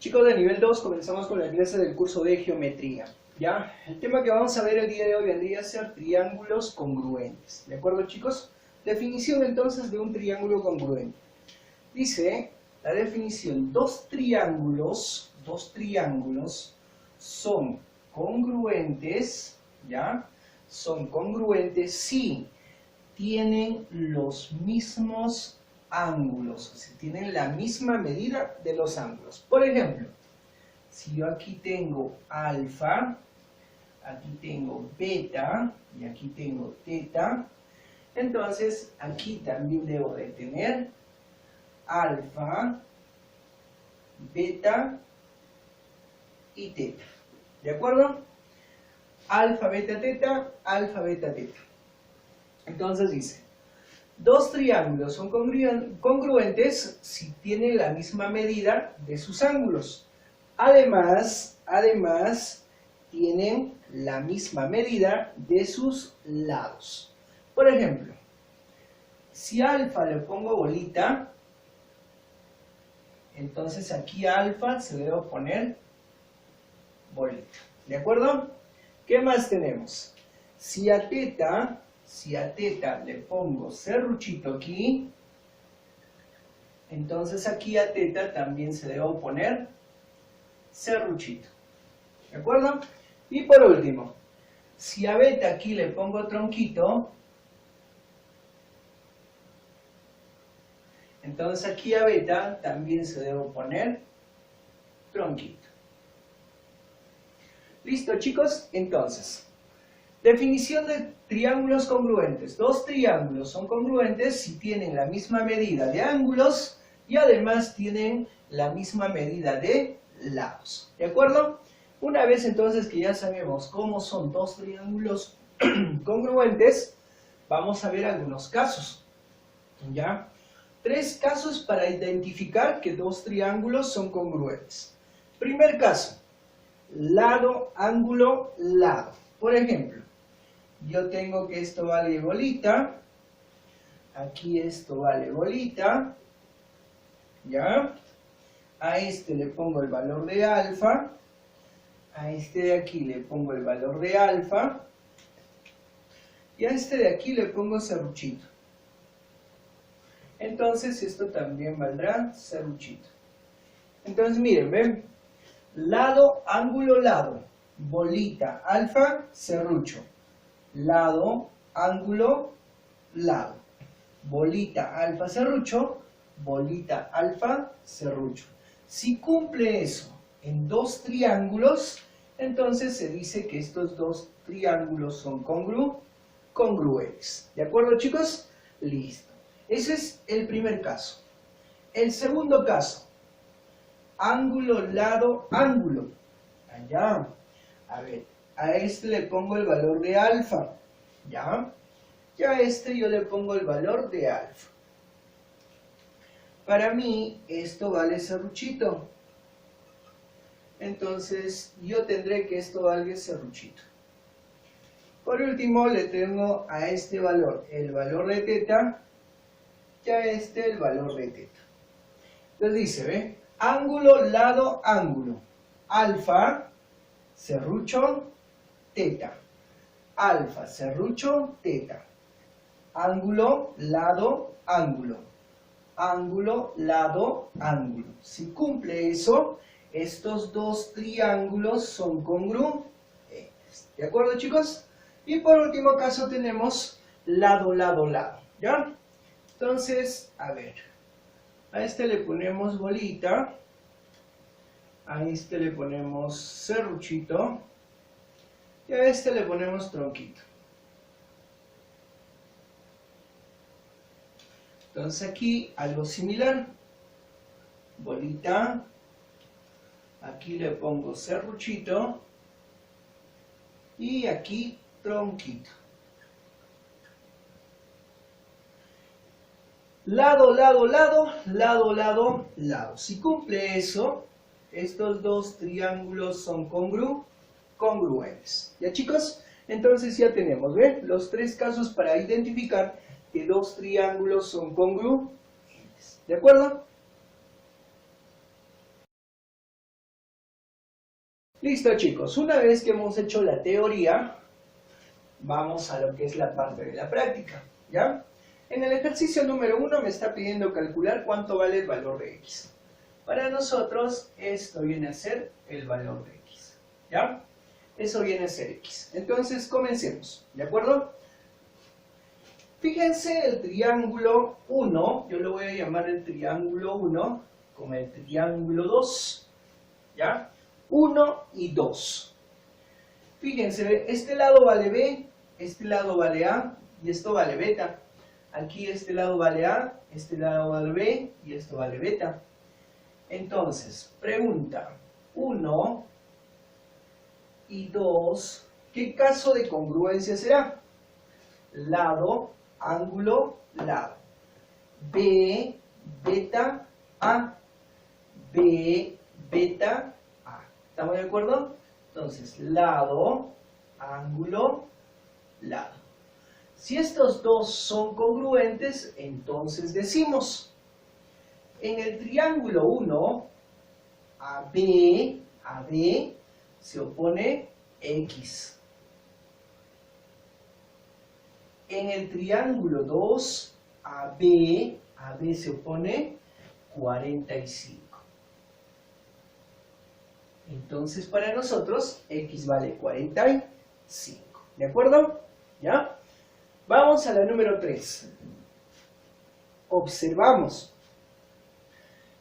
Chicos de nivel 2, comenzamos con la clase del curso de geometría. ¿Ya? El tema que vamos a ver el día de hoy vendría a ser triángulos congruentes. ¿De acuerdo, chicos? Definición entonces de un triángulo congruente. Dice la definición: dos triángulos son congruentes, ¿ya? Son congruentes si tienen los mismos ángulos, o sea, tienen la misma medida de los ángulos. Por ejemplo, si yo aquí tengo alfa, aquí tengo beta y aquí tengo teta, entonces aquí también debo de tener alfa, beta y teta. ¿De acuerdo? Alfa, beta, teta, alfa, beta, teta. Entonces dice: dos triángulos son congruentes si tienen la misma medida de sus ángulos. Además, tienen la misma medida de sus lados. Por ejemplo, si a alfa le pongo bolita, entonces aquí a alfa se debe poner bolita. ¿De acuerdo? ¿Qué más tenemos? Si a teta le pongo serruchito aquí, entonces aquí a teta también se debe poner serruchito. ¿De acuerdo? Y por último, si a beta aquí le pongo tronquito, entonces aquí a beta también se debe poner tronquito. ¿Listo, chicos? Entonces, definición de triángulos congruentes. Dos triángulos son congruentes si tienen la misma medida de ángulos y además tienen la misma medida de lados. ¿De acuerdo? Una vez entonces que ya sabemos cómo son dos triángulos congruentes, vamos a ver algunos casos. ¿Ya? 3 casos para identificar que dos triángulos son congruentes. Primer caso: lado, ángulo, lado. Por ejemplo, yo tengo que esto vale bolita, aquí esto vale bolita, ¿ya? A este le pongo el valor de alfa, a este de aquí le pongo el valor de alfa, y a este de aquí le pongo serruchito. Entonces esto también valdrá serruchito. Entonces miren, ¿ven? Lado, ángulo, lado, bolita, alfa, serrucho. Lado, ángulo, lado. Bolita, alfa, serrucho. Bolita, alfa, serrucho. Si cumple eso en dos triángulos, entonces se dice que estos dos triángulos son congruentes. ¿De acuerdo, chicos? Listo. Ese es el primer caso. El segundo caso: ángulo, lado, ángulo. Allá. A ver, a este le pongo el valor de alfa. ¿Ya? Y a este yo le pongo el valor de alfa. Para mí, esto vale serruchito. Entonces, yo tendré que esto valga serruchito. Por último, le tengo a este valor el valor de teta. Y a este el valor de teta. Entonces dice, ¿ve? Ángulo, lado, ángulo. Alfa, serrucho, teta. Alfa, serrucho, teta. Ángulo, lado, ángulo. Ángulo, lado, ángulo. Si cumple eso, estos dos triángulos son congruentes. ¿De acuerdo, chicos? Y por último caso tenemos lado, lado, lado. ¿Ya? Entonces, a ver. A este le ponemos bolita. A este le ponemos serruchito. Y a este le ponemos tronquito. Entonces aquí algo similar. Bolita. Aquí le pongo serruchito. Y aquí tronquito. Lado, lado, lado, lado, lado, lado. Si cumple eso, estos dos triángulos son congruentes. ¿Ya, chicos? Entonces ya tenemos, ¿ven? Los 3 casos para identificar que dos triángulos son congruentes. ¿De acuerdo? Listo, chicos, una vez que hemos hecho la teoría, vamos a lo que es la parte de la práctica, ¿ya? En el ejercicio número 1 me está pidiendo calcular cuánto vale el valor de x. Para nosotros esto viene a ser el valor de x, ¿ya? Eso viene a ser x. Entonces comencemos, ¿de acuerdo? Fíjense el triángulo 1, yo lo voy a llamar el triángulo 1 con el triángulo 2, ¿ya? 1 y 2. Fíjense, este lado vale b, este lado vale a y esto vale beta. Aquí este lado vale a, este lado vale b y esto vale beta. Entonces, pregunta 1 y 2, ¿qué caso de congruencia será? Lado, ángulo, lado. B, beta, a. B, beta, a. ¿Estamos de acuerdo? Entonces, lado, ángulo, lado. Si estos dos son congruentes, entonces decimos, en el triángulo 1, a B se opone X. En el triángulo 2, a B se opone 45. Entonces, para nosotros, X vale 45. ¿De acuerdo? ¿Ya? Vamos a la número 3. Observamos.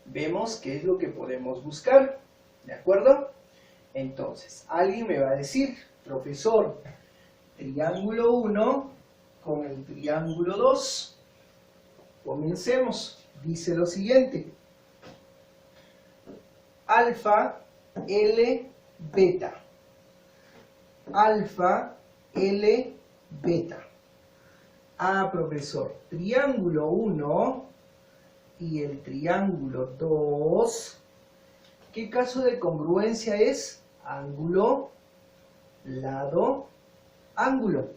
Vemos qué es lo que podemos buscar. ¿De acuerdo? Entonces, alguien me va a decir, profesor, triángulo 1 con el triángulo 2. Comencemos. Dice lo siguiente. Alfa, L, beta. Alfa, L, beta. Ah, profesor, triángulo 1 y el triángulo 2, ¿qué caso de congruencia es? Ángulo, lado, ángulo.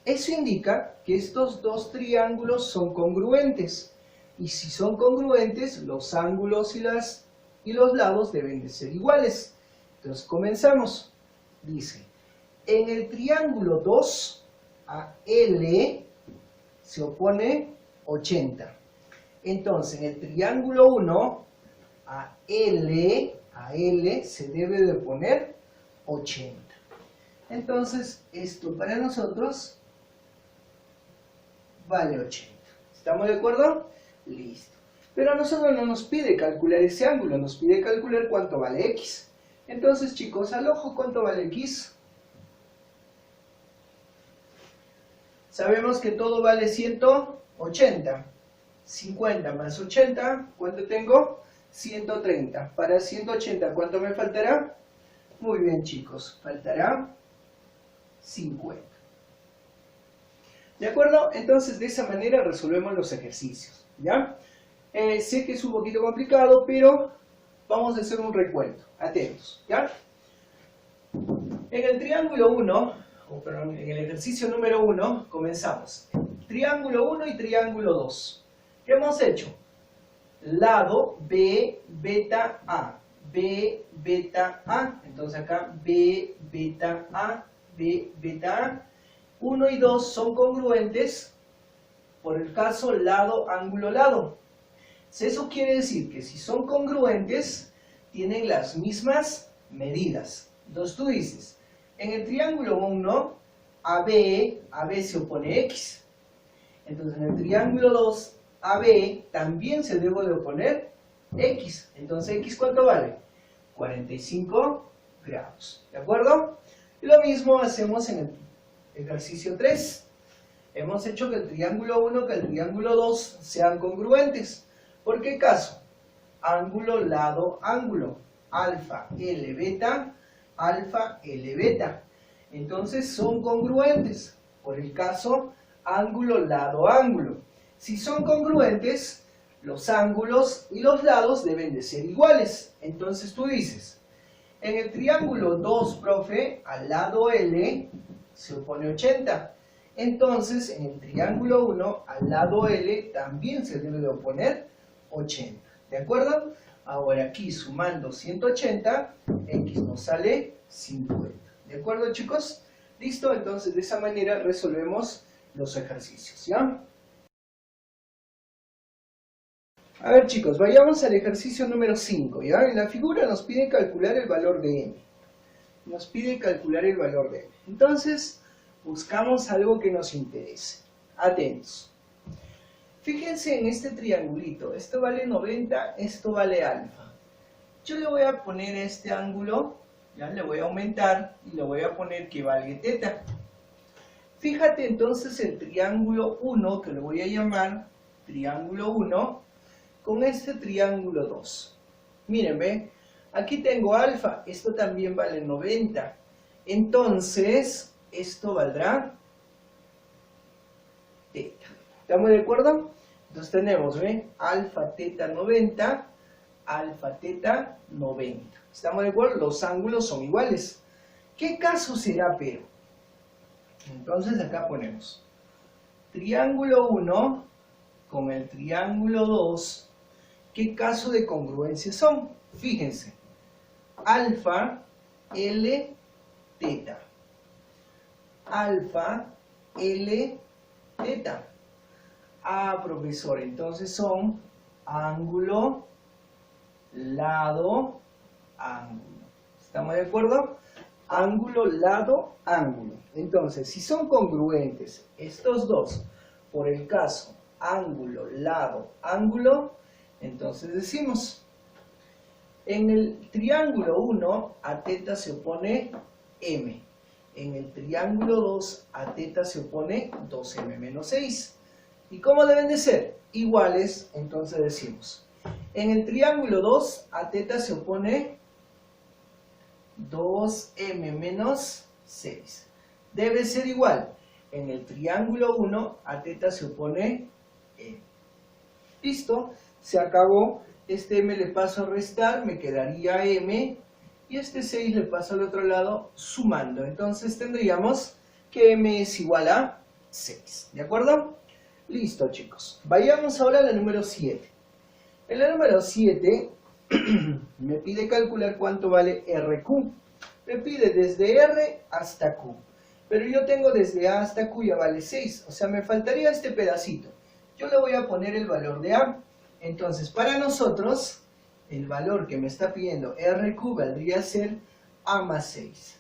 Eso indica que estos dos triángulos son congruentes. Y si son congruentes, los ángulos y los lados deben de ser iguales. Entonces comenzamos. Dice, en el triángulo 2, a L se opone 80. Entonces, en el triángulo 1, a L se debe de oponer 80. Entonces, esto para nosotros vale 80. ¿Estamos de acuerdo? Listo. Pero a nosotros no nos pide calcular ese ángulo, nos pide calcular cuánto vale X. Entonces, chicos, al ojo, ¿cuánto vale X? Sabemos que todo vale 180. 50 más 80, ¿cuánto tengo? 130. Para 180, ¿cuánto me faltará? Muy bien, chicos, faltará 50. ¿De acuerdo? Entonces, de esa manera resolvemos los ejercicios, ¿ya? Sé que es un poquito complicado, pero vamos a hacer un recuento. Atentos, ¿ya? En el triángulo 1, en el ejercicio número 1, comenzamos. Triángulo 1 y triángulo 2. ¿Qué hemos hecho? Lado B, beta, A. B, beta, A. Entonces acá B, beta, A. B, beta, A. 1 y 2 son congruentes por el caso lado, ángulo, lado. Eso quiere decir que si son congruentes, tienen las mismas medidas. Entonces tú dices, en el triángulo 1, AB se opone X. Entonces en el triángulo 2, AB también se debe de oponer X. Entonces X, ¿cuánto vale? 45 grados. ¿De acuerdo? Y lo mismo hacemos en el ejercicio 3. Hemos hecho que el triángulo 1 y el triángulo 2 sean congruentes. ¿Por qué caso? Ángulo, lado, ángulo. Alfa, L, beta. Alfa, L, beta. Entonces son congruentes. Por el caso ángulo, lado, ángulo. Si son congruentes, los ángulos y los lados deben de ser iguales. Entonces tú dices, en el triángulo 2, profe, al lado L se opone 80. Entonces, en el triángulo 1, al lado L también se debe de oponer 80. ¿De acuerdo? Ahora aquí sumando 180, x nos sale 50. ¿De acuerdo, chicos? ¿Listo? Entonces de esa manera resolvemos los ejercicios, ¿ya? A ver, chicos, vayamos al ejercicio número 5, ¿ya? En la figura nos pide calcular el valor de m. Nos pide calcular el valor de m. Entonces, buscamos algo que nos interese. Atentos. Fíjense en este triangulito. Esto vale 90, esto vale alfa. Yo le voy a poner este ángulo, ya le voy a aumentar y le voy a poner que valga teta. Fíjate entonces el triángulo 1, que lo voy a llamar triángulo 1, con este triángulo 2. Miren, ¿ve? Aquí tengo alfa, esto también vale 90. Entonces, esto valdrá teta. ¿Estamos de acuerdo? Entonces tenemos, ¿ve? Alfa teta 90, alfa teta 90. ¿Estamos de acuerdo? Los ángulos son iguales. ¿Qué caso será, pero? Entonces acá ponemos triángulo 1 con el triángulo 2. ¿Qué caso de congruencia son? Fíjense. Alfa, L, teta. Alfa, L, teta. Ah, profesor, entonces son ángulo, lado, ángulo. ¿Estamos de acuerdo? Ángulo, lado, ángulo. Entonces, si son congruentes estos dos, por el caso ángulo, lado, ángulo, entonces decimos, en el triángulo 1 a teta se opone m. En el triángulo 2 a teta se opone 2m menos 6. ¿Y cómo deben de ser? Iguales, entonces decimos, en el triángulo 2 a teta se opone 2m menos 6. Debe ser igual. En el triángulo 1 a teta se opone m. Listo, se acabó. Este m le paso a restar, me quedaría m. Y este 6 le paso al otro lado sumando. Entonces tendríamos que m es igual a 6. ¿De acuerdo? Listo, chicos. Vayamos ahora a la número 7. En la número 7 me pide calcular cuánto vale RQ. Me pide desde R hasta Q. Pero yo tengo desde A hasta Q ya vale 6. O sea, me faltaría este pedacito. Yo le voy a poner el valor de A. Entonces, para nosotros, el valor que me está pidiendo RQ valdría ser A más 6.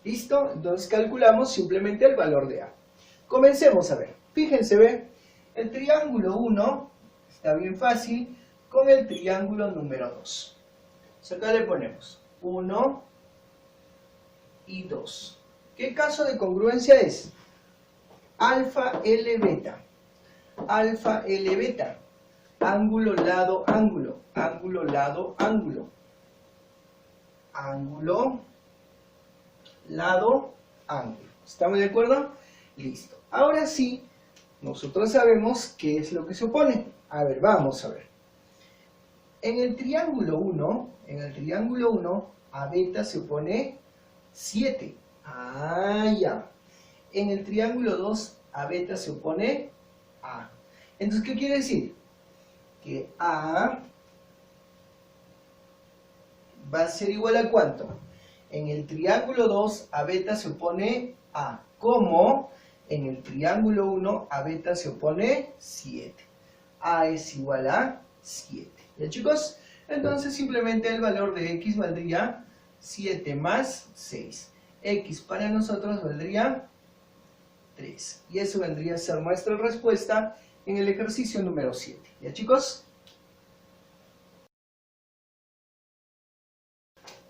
¿Listo? Entonces calculamos simplemente el valor de A. Comencemos a ver. Fíjense, ¿ve? El triángulo 1 está bien fácil con el triángulo número 2. Entonces acá le ponemos 1 y 2. ¿Qué caso de congruencia es? Alfa L beta. Alfa L beta. Ángulo, lado, ángulo. Ángulo, lado, ángulo. Ángulo, lado, ángulo. ¿Estamos de acuerdo? Listo. Ahora sí, nosotros sabemos qué es lo que se opone. A ver, vamos a ver. En el triángulo 1, a beta se opone 7. Ah, ya. En el triángulo 2, a beta se opone A. Entonces, ¿qué quiere decir? Que A va a ser igual a ¿cuánto? En el triángulo 2, a beta se opone A. ¿Cómo? En el triángulo 1, a beta se opone 7. A es igual a 7. ¿Ya, chicos? Entonces simplemente el valor de x valdría 7 más 6. X para nosotros valdría 3. Y eso vendría a ser nuestra respuesta en el ejercicio número 7. ¿Ya, chicos?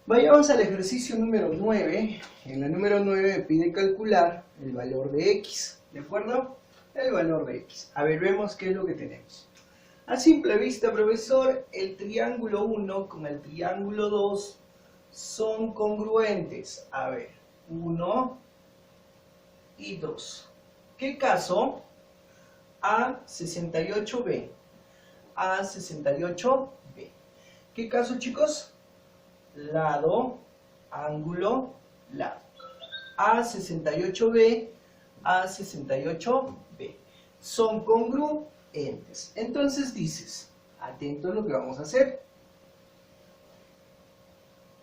Vayamos al ejercicio número 9. En la número 9 me pide calcular el valor de x. ¿De acuerdo? El valor de x. A ver, vemos qué es lo que tenemos. A simple vista, profesor, el triángulo 1 con el triángulo 2 son congruentes. A ver, 1 y 2. ¿Qué caso? A68B. A68B. ¿Qué caso, chicos? Lado, ángulo, lado. A68B, A68B. Son congruentes. Entonces dices, Atento a lo que vamos a hacer.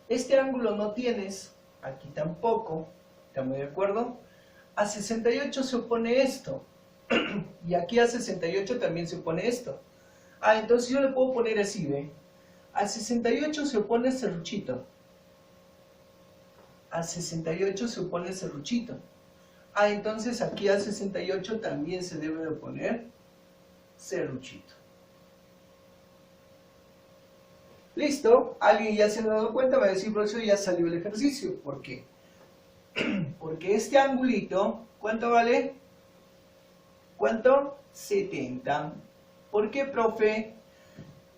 Este ángulo no tienes, aquí tampoco, ¿estamos de acuerdo? A 68 se opone esto, y aquí a 68 también se opone esto. Entonces yo le puedo poner así, ¿ve? A 68 se opone serruchito. A 68 se opone serruchito. Entonces aquí a 68 también se debe de oponer serruchito. ¿Listo? ¿Alguien ya se ha dado cuenta? Va a decir, profesor, ya salió el ejercicio. ¿Por qué? Porque este angulito, ¿cuánto vale? ¿Cuánto? 70. ¿Por qué, profe?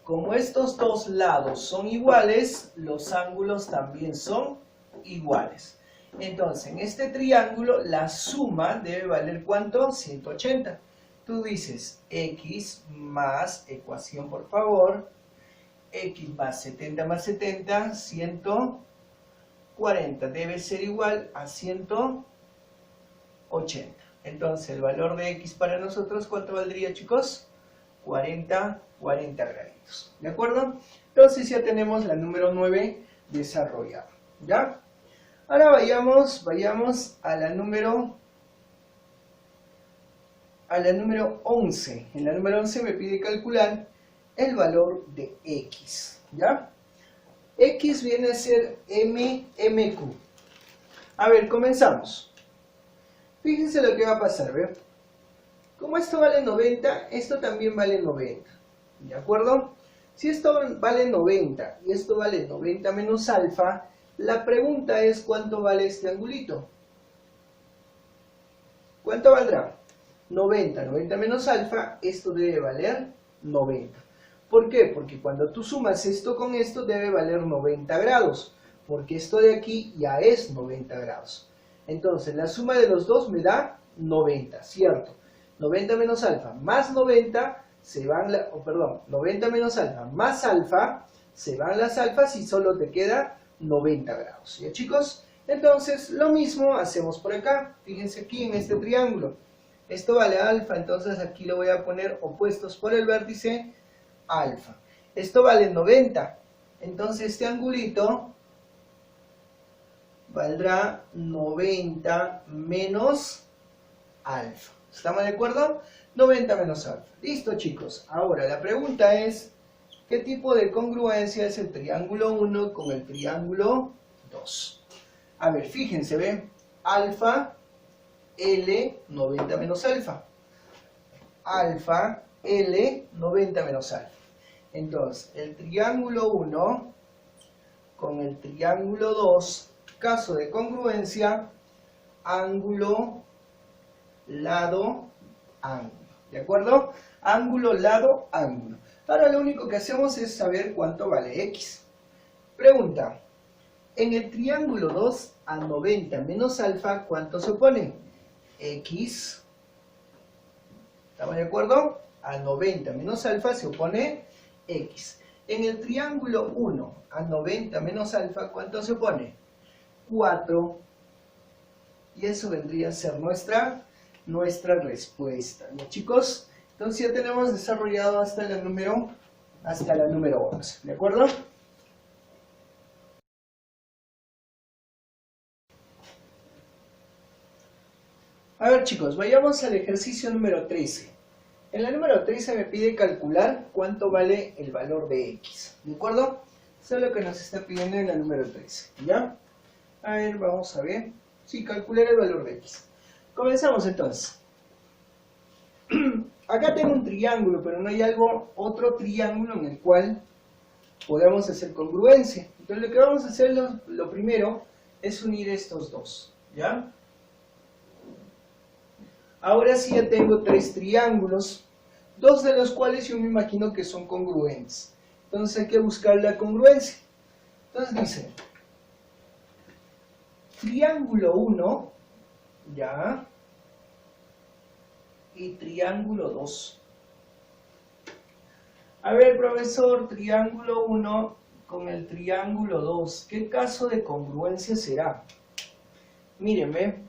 Como estos dos lados son iguales, los ángulos también son iguales. Entonces, en este triángulo, la suma debe valer ¿cuánto? 180. Tú dices, x más, ecuación por favor, x más 70, 140. Debe ser igual a 180. Entonces, el valor de x para nosotros, ¿cuánto valdría, chicos? 40 graditos. ¿De acuerdo? Entonces ya tenemos la número 9 desarrollada. ¿Ya? Ahora vayamos a la número 11. En la número 11 me pide calcular el valor de x. ¿Ya? X viene a ser MQ. A ver, comenzamos. Fíjense lo que va a pasar, ¿ve? Como esto vale 90, esto también vale 90. ¿De acuerdo? Si esto vale 90 y esto vale 90 menos alfa, la pregunta es ¿cuánto vale este angulito? ¿Cuánto valdrá? 90 menos alfa, esto debe valer 90. ¿Por qué? Porque cuando tú sumas esto con esto debe valer 90 grados, porque esto de aquí ya es 90 grados. Entonces la suma de los dos me da 90, ¿cierto? 90 menos alfa más 90 se van, 90 menos alfa más alfa, se van las alfas y solo te queda 90 grados. ¿Ya, chicos? Entonces lo mismo hacemos por acá. Fíjense aquí en este triángulo. Esto vale alfa, entonces aquí lo voy a poner opuestos por el vértice alfa. Esto vale 90, entonces este angulito valdrá 90 menos alfa. ¿Estamos de acuerdo? 90 menos alfa. Listo, chicos. Ahora la pregunta es, ¿qué tipo de congruencia es el triángulo 1 con el triángulo 2? A ver, fíjense, ¿ven? Alfa, L, 90 menos alfa. Alfa, L, 90 menos alfa. Entonces, el triángulo 1 con el triángulo 2, caso de congruencia, ángulo, lado, ángulo. ¿De acuerdo? Ángulo, lado, ángulo. Ahora lo único que hacemos es saber cuánto vale x. Pregunta. En el triángulo 2 a 90 menos alfa, ¿cuánto se opone? X. ¿Estamos de acuerdo? A 90 menos alfa se opone x. En el triángulo 1 a 90 menos alfa, ¿cuánto se opone? 4. Y eso vendría a ser nuestra respuesta. ¿Ya, chicos? Entonces ya tenemos desarrollado hasta la número 11. ¿De acuerdo? A ver, chicos, vayamos al ejercicio número 13. En la número 13 me pide calcular cuánto vale el valor de x. ¿De acuerdo? Eso es lo que nos está pidiendo en la número 13. ¿Ya? A ver, vamos a ver. Sí, calcular el valor de x. Comenzamos entonces. Acá tengo un triángulo, pero no hay otro triángulo en el cual podamos hacer congruencia. Entonces lo que vamos a hacer, lo primero, es unir estos dos. ¿Ya? Ahora sí ya tengo 3 triángulos, 2 de los cuales yo me imagino que son congruentes. Entonces hay que buscar la congruencia. Entonces dice, triángulo 1, ya, y triángulo 2. A ver, profesor, triángulo 1 con el triángulo 2, ¿qué caso de congruencia será? Mírenme,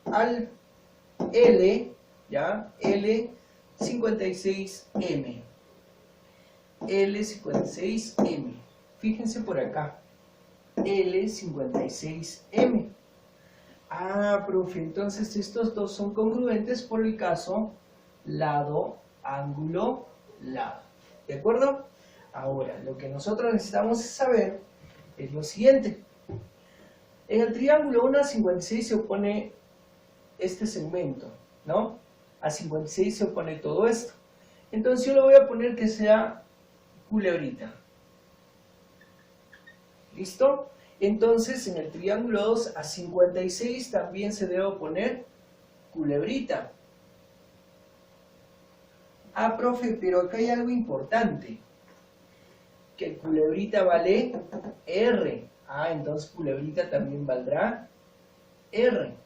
al L, ¿ya? L 56M. L56M. Fíjense por acá. L56M. Ah, profe, entonces estos dos son congruentes por el caso lado, ángulo, lado. ¿De acuerdo? Ahora, lo que nosotros necesitamos saber es lo siguiente. En el triángulo 1 a 56 se opone este segmento, ¿no? A 56 se opone todo esto. Entonces yo le voy a poner que sea culebrita. ¿Listo? Entonces en el triángulo 2 a 56 también se debe oponer culebrita. Ah, profe, pero acá hay algo importante. Que el culebrita vale R. Ah, entonces culebrita también valdrá R.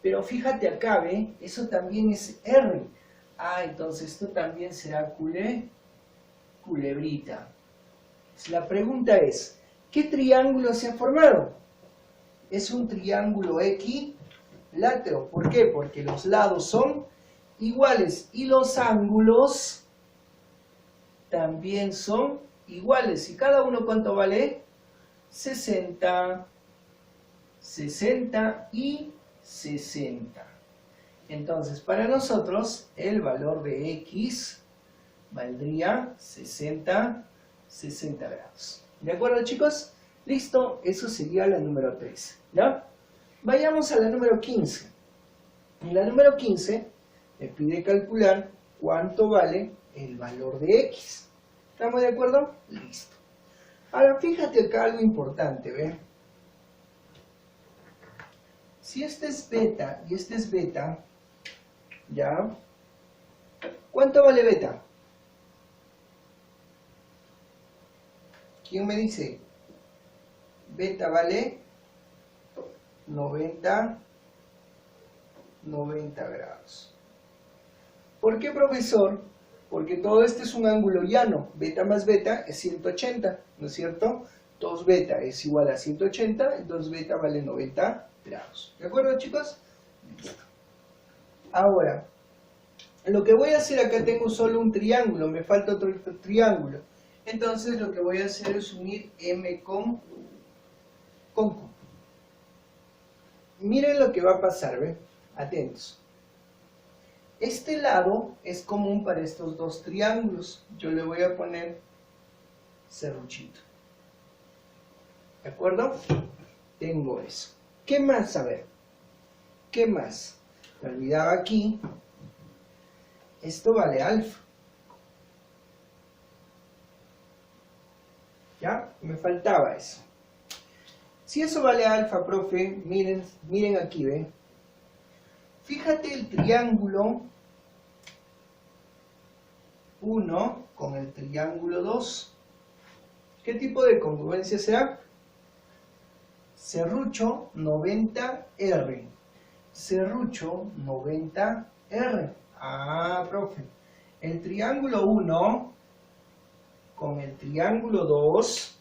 Pero fíjate acá, ¿ve? Eso también es R. Ah, entonces esto también será culebrita. La pregunta es, ¿qué triángulo se ha formado? Es un triángulo equilátero. ¿Por qué? Porque los lados son iguales y los ángulos también son iguales. ¿Y cada uno cuánto vale? 60, 60 y 60. Entonces, para nosotros, el valor de X valdría 60 grados. ¿De acuerdo, chicos? Listo, eso sería la número 13, ¿ya? Vayamos a la número 15. En la número 15 me pide calcular cuánto vale el valor de X. ¿Estamos de acuerdo? Listo. Ahora, fíjate acá algo importante, ¿ven? Si este es beta y este es beta, ¿ya? ¿Cuánto vale beta? ¿Quién me dice? Beta vale 90 grados. ¿Por qué, profesor? Porque todo esto es un ángulo llano. Beta más beta es 180, ¿no es cierto? 2 beta es igual a 180, entonces beta vale 90 grados. ¿De acuerdo, chicos? Listo. Ahora, lo que voy a hacer acá, tengo solo un triángulo, me falta otro triángulo. Entonces lo que voy a hacer es unir M con Q. Miren lo que va a pasar, ¿ven? Atentos. Este lado es común para estos dos triángulos. Yo le voy a poner serruchito. ¿De acuerdo? Tengo eso. ¿Qué más? A ver. ¿Qué más? Me olvidaba aquí. Esto vale alfa. ¿Ya? Me faltaba eso. Si eso vale alfa, profe, miren aquí, ¿ven? Fíjate el triángulo 1 con el triángulo 2. ¿Qué tipo de congruencia será? Serrucho 90R. Serrucho 90R. Ah, profe. El triángulo 1 con el triángulo 2,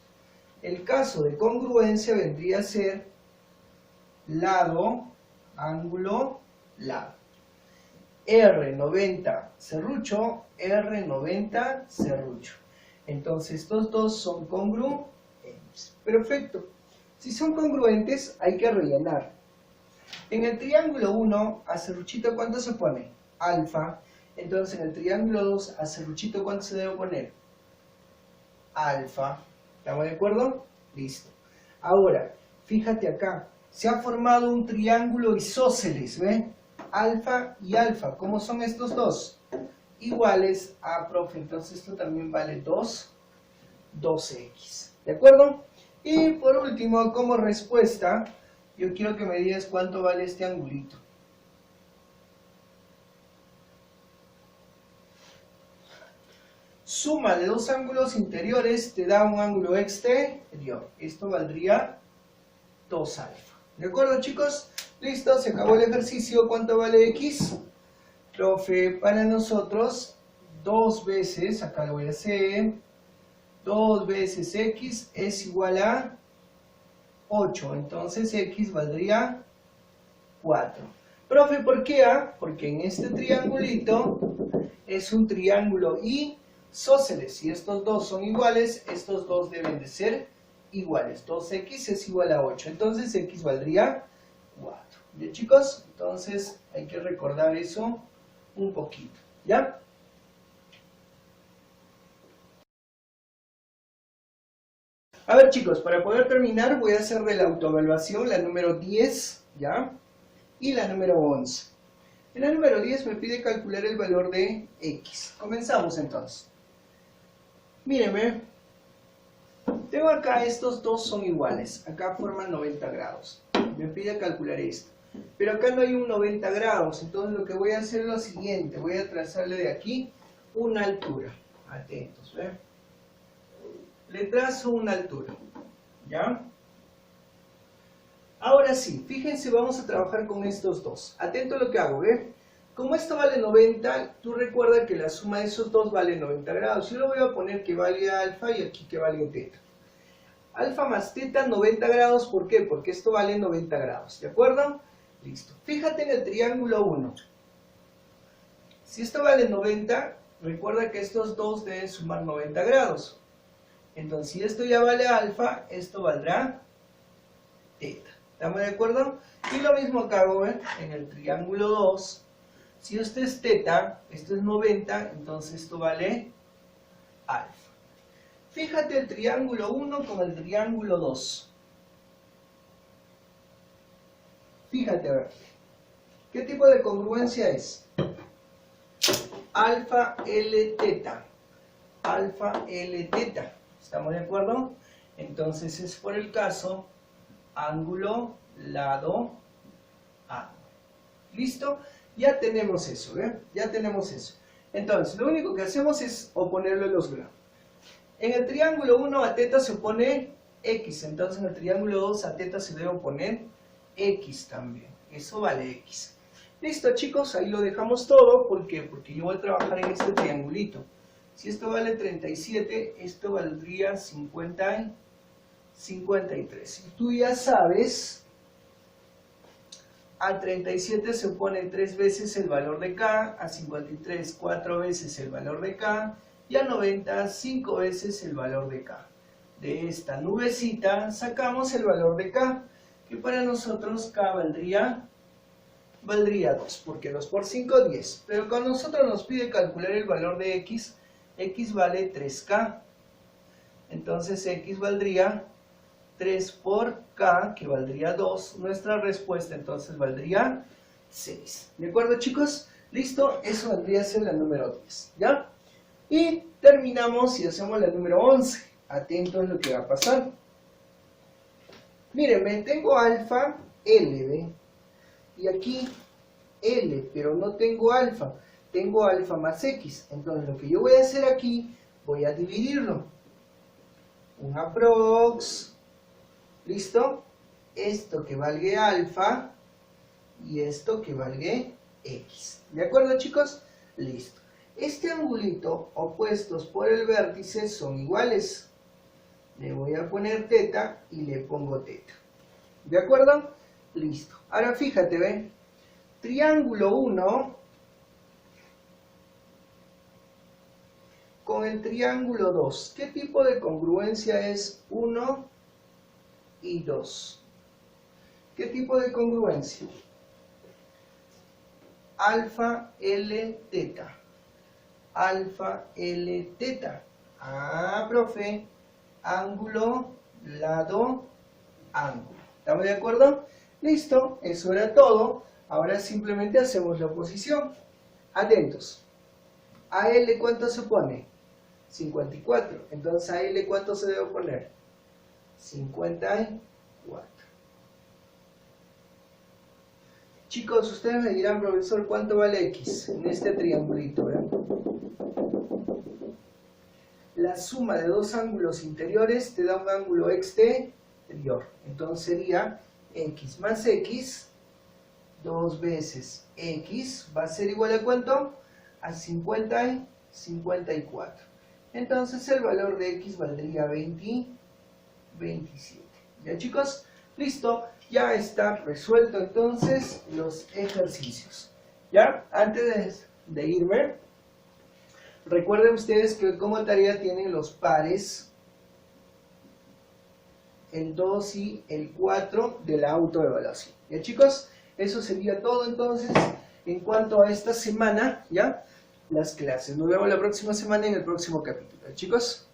el caso de congruencia vendría a ser lado, ángulo, lado. R90 serrucho, R90 serrucho. Entonces estos dos son congruentes. Perfecto. Si son congruentes hay que rellenar. En el triángulo 1 a serruchito ¿cuánto se pone? Alfa. Entonces en el triángulo 2 a serruchito ¿cuánto se debe poner? Alfa. ¿Estamos de acuerdo? Listo. Ahora, fíjate acá. Se ha formado un triángulo isósceles, ¿ven? Alfa y alfa. ¿Cómo son estos dos? Iguales a, profe. Entonces esto también vale 2x. ¿De acuerdo? Y por último, como respuesta, yo quiero que me digas cuánto vale este angulito. Suma de dos ángulos interiores te da un ángulo exterior. Esto valdría 2 alfa. ¿De acuerdo, chicos? Listo, se acabó el ejercicio. ¿Cuánto vale x? Profe, para nosotros, 2 veces, acá lo voy a hacer, 2 veces x es igual a 8. Entonces x valdría 4. Profe, ¿por qué A? Porque en este triangulito es un triángulo isósceles. Si estos dos son iguales, estos dos deben de ser iguales. 2x es igual a 8. Entonces x valdría 4. ¿Bien, chicos? Entonces hay que recordar eso un poquito. ¿Ya? A ver, chicos, para poder terminar voy a hacer de la autoevaluación la número 10, ¿ya? Y la número 11. En la número 10 me pide calcular el valor de x. Comenzamos entonces. Mírenme. Tengo acá, estos dos son iguales. Acá forman 90 grados. Me pide calcular esto. Pero acá no hay un 90 grados. Entonces lo que voy a hacer es lo siguiente. Voy a trazarle de aquí una altura. Atentos, ¿ven? Le trazo una altura, ¿ya? Ahora sí, fíjense, vamos a trabajar con estos dos. Atento a lo que hago, ¿ve? Como esto vale 90, tú recuerda que la suma de esos dos vale 90 grados. Yo lo voy a poner que vale alfa y aquí que vale teta. Alfa más teta, 90 grados, ¿por qué? Porque esto vale 90 grados, ¿de acuerdo? Listo. Fíjate en el triángulo 1. Si esto vale 90, recuerda que estos dos deben sumar 90 grados. Entonces, si esto ya vale alfa, esto valdrá teta. ¿Estamos de acuerdo? Y lo mismo acá hago en el triángulo 2. Si esto es teta, esto es 90, entonces esto vale alfa. Fíjate el triángulo 1 con el triángulo 2. Fíjate, a ver. ¿Qué tipo de congruencia es? Alfa L teta. Alfa L teta. ¿Estamos de acuerdo? Entonces es por el caso ángulo, lado, ángulo. ¿Listo? Ya tenemos eso, ¿eh? Ya tenemos eso. Entonces, lo único que hacemos es oponerlo en los grados. En el triángulo 1 a teta se opone x, entonces en el triángulo 2 a teta se debe oponer x también. Eso vale x. Listo, chicos, ahí lo dejamos todo. ¿Por qué? Porque yo voy a trabajar en este triangulito. Si esto vale 37, esto valdría 53. Y tú ya sabes, a 37 se opone 3 veces el valor de k, a 53 4 veces el valor de k, y a 90 5 veces el valor de k. De esta nubecita sacamos el valor de k, que para nosotros k valdría 2, porque 2 por 5, 10. Pero cuando nosotros nos pide calcular el valor de x, x vale 3k. Entonces x valdría 3 por k, que valdría 2. Nuestra respuesta entonces valdría 6. ¿De acuerdo, chicos? ¿Listo? Eso vendría a ser la número 10, ¿ya? Y terminamos y hacemos la número 11. Atentos a lo que va a pasar. Mírenme, tengo alfa, L, ¿ve? Y aquí L, pero no tengo alfa. Tengo alfa más x. Entonces lo que yo voy a hacer aquí, voy a dividirlo. Un aprox. ¿Listo? Esto que valga alfa y esto que valga x. ¿De acuerdo, chicos? Listo. Este angulito opuestos por el vértice son iguales. Le voy a poner teta y le pongo teta. ¿De acuerdo? Listo. Ahora fíjate, ¿ven? Triángulo 1 con el triángulo 2. ¿Qué tipo de congruencia es 1 y 2? ¿Qué tipo de congruencia? Alfa L teta. Alfa L teta. Ah, profe. Ángulo, lado, ángulo. ¿Estamos de acuerdo? Listo, eso era todo. Ahora simplemente hacemos la oposición. Atentos. ¿A L cuánto se pone? 54. Entonces a L ¿cuánto se debe poner? 54. Chicos, ustedes me dirán, profesor, ¿cuánto vale X en este triangulito? La suma de dos ángulos interiores te da un ángulo exterior. Entonces sería X más X, 2 veces X, va a ser igual a ¿cuánto? A 50 y 54. Entonces el valor de X valdría 27. ¿Ya, chicos? Listo, ya está resuelto entonces los ejercicios. ¿Ya? Antes de irme, Recuerden ustedes que como tarea tienen los pares, el 2 y el 4 de la autoevaluación. ¿Ya, chicos? Eso sería todo entonces en cuanto a esta semana, ¿ya? Las clases. Nos vemos la próxima semana en el próximo capítulo. ¿Ya, chicos?